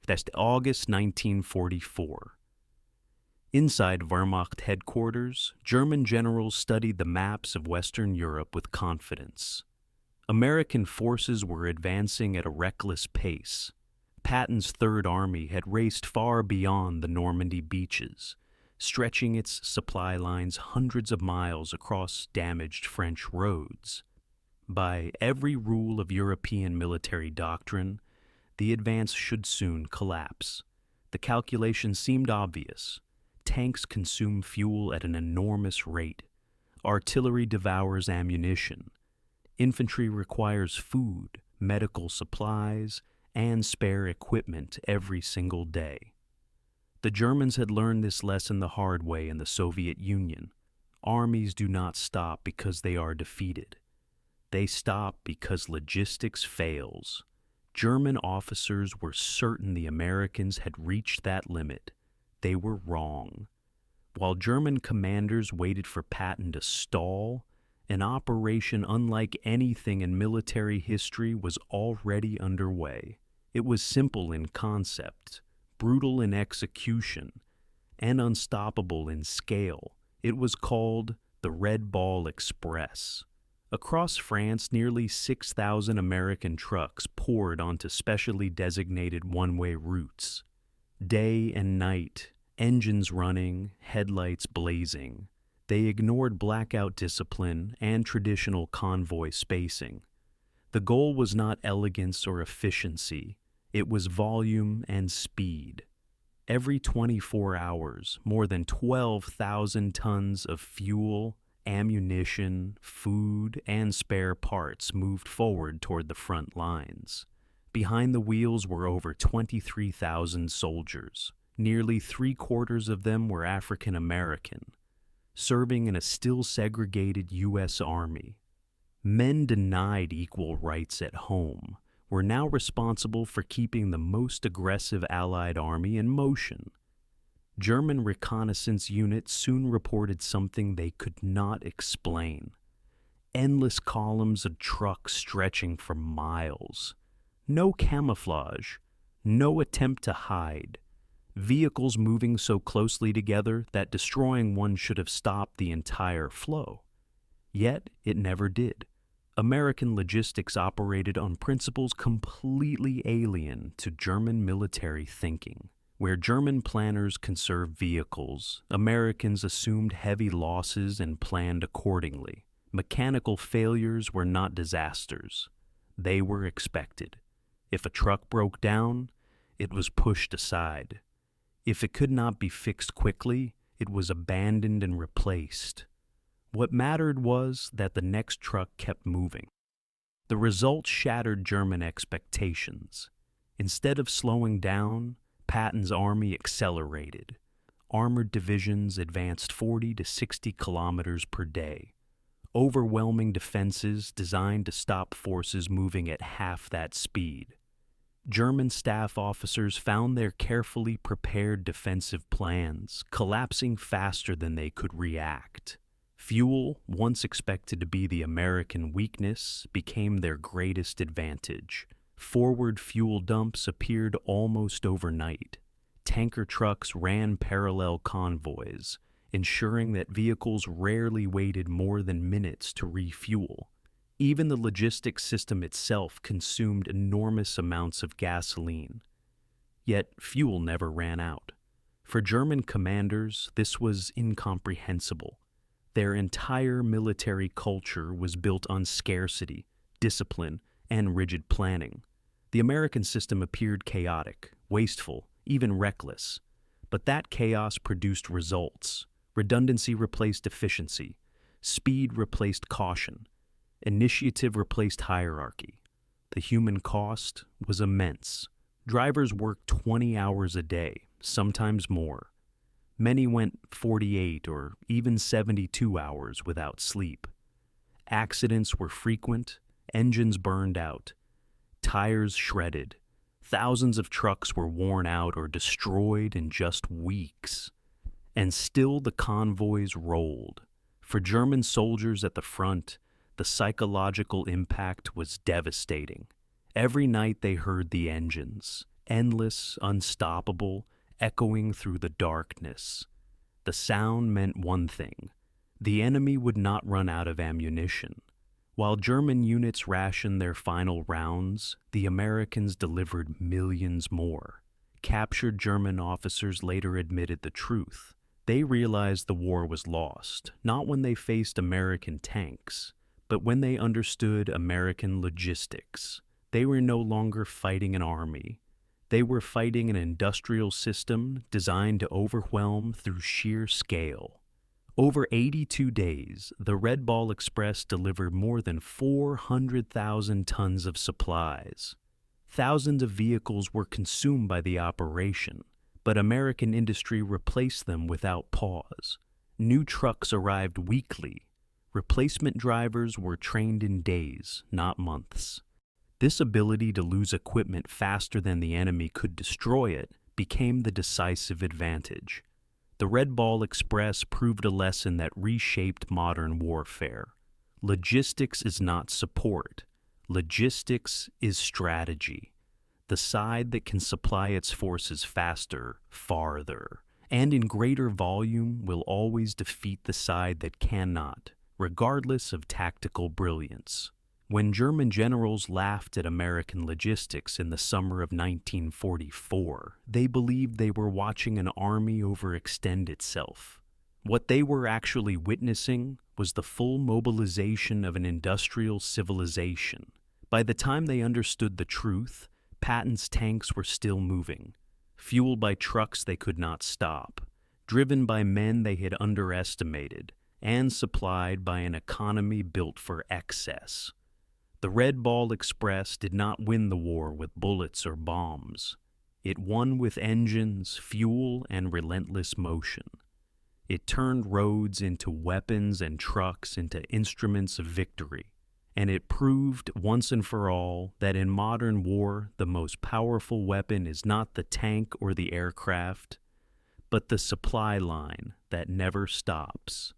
That's August 1944. Inside Wehrmacht headquarters, German generals studied the maps of Western Europe with confidence. American forces were advancing at a reckless pace. Patton's Third Army had raced far beyond the Normandy beaches, stretching its supply lines hundreds of miles across damaged French roads. By every rule of European military doctrine, the advance should soon collapse. The calculation seemed obvious. Tanks consume fuel at an enormous rate. Artillery devours ammunition. Infantry requires food, medical supplies, and spare equipment every single day. The Germans had learned this lesson the hard way in the Soviet Union. Armies do not stop because they are defeated. They stop because logistics fails. German officers were certain the Americans had reached that limit. They were wrong. While German commanders waited for Patton to stall, an operation unlike anything in military history was already underway. It was simple in concept, brutal in execution, and unstoppable in scale. It was called the Red Ball Express. Across France, nearly 6,000 American trucks poured onto specially designated one-way routes. Day and night, engines running, headlights blazing. They ignored blackout discipline and traditional convoy spacing. The goal was not elegance or efficiency. It was volume and speed. Every 24 hours, more than 12,000 tons of fuel, ammunition, food, and spare parts moved forward toward the front lines. Behind the wheels were over 23,000 soldiers. Nearly 3/4 of them were African American, serving in a still segregated U.S. Army. Men denied equal rights at home were now responsible for keeping the most aggressive Allied army in motion. German reconnaissance units soon reported something they could not explain. Endless columns of trucks stretching for miles. No camouflage, no attempt to hide. Vehicles moving so closely together that destroying one should have stopped the entire flow. Yet it never did. American logistics operated on principles completely alien to German military thinking. Where German planners conserved vehicles, Americans assumed heavy losses and planned accordingly. Mechanical failures were not disasters. They were expected. If a truck broke down, it was pushed aside. If it could not be fixed quickly, it was abandoned and replaced. What mattered was that the next truck kept moving. The result shattered German expectations. Instead of slowing down, Patton's army accelerated. Armored divisions advanced 40 to 60 kilometers per day. Overwhelming defenses designed to stop forces moving at half that speed. German staff officers found their carefully prepared defensive plans collapsing faster than they could react. Fuel, once expected to be the American weakness, became their greatest advantage. Forward fuel dumps appeared almost overnight. Tanker trucks ran parallel convoys, ensuring that vehicles rarely waited more than minutes to refuel. Even the logistics system itself consumed enormous amounts of gasoline. Yet fuel never ran out. For German commanders, this was incomprehensible. Their entire military culture was built on scarcity, discipline, and rigid planning. The American system appeared chaotic, wasteful, even reckless. But that chaos produced results. Redundancy replaced efficiency. Speed replaced caution. Initiative replaced hierarchy. The human cost was immense. Drivers worked 20 hours a day, sometimes more. Many went 48 or even 72 hours without sleep. Accidents were frequent, engines burned out, tires shredded. Thousands of trucks were worn out or destroyed in just weeks. And still the convoys rolled. For German soldiers at the front, the psychological impact was devastating. Every night they heard the engines. endless, unstoppable, echoing through the darkness. The sound meant one thing: the enemy would not run out of ammunition. While German units rationed their final rounds, the Americans delivered millions more. Captured German officers later admitted the truth. They realized the war was lost, not when they faced American tanks, but when they understood American logistics. They were no longer fighting an army. They were fighting an industrial system designed to overwhelm through sheer scale. Over 82 days, the Red Ball Express delivered more than 400,000 tons of supplies. Thousands of vehicles were consumed by the operation, but American industry replaced them without pause. New trucks arrived weekly. Replacement drivers were trained in days, not months. This ability to lose equipment faster than the enemy could destroy it became the decisive advantage. The Red Ball Express proved a lesson that reshaped modern warfare. Logistics is not support. Logistics is strategy. The side that can supply its forces faster, farther, and in greater volume will always defeat the side that cannot, regardless of tactical brilliance. When German generals laughed at American logistics in the summer of 1944, they believed they were watching an army overextend itself. What they were actually witnessing was the full mobilization of an industrial civilization. By the time they understood the truth, Patton's tanks were still moving, fueled by trucks they could not stop, driven by men they had underestimated, and supplied by an economy built for excess. The Red Ball Express did not win the war with bullets or bombs. It won with engines, fuel, and relentless motion. It turned roads into weapons and trucks into instruments of victory. And it proved once and for all that in modern war, the most powerful weapon is not the tank or the aircraft, but the supply line that never stops.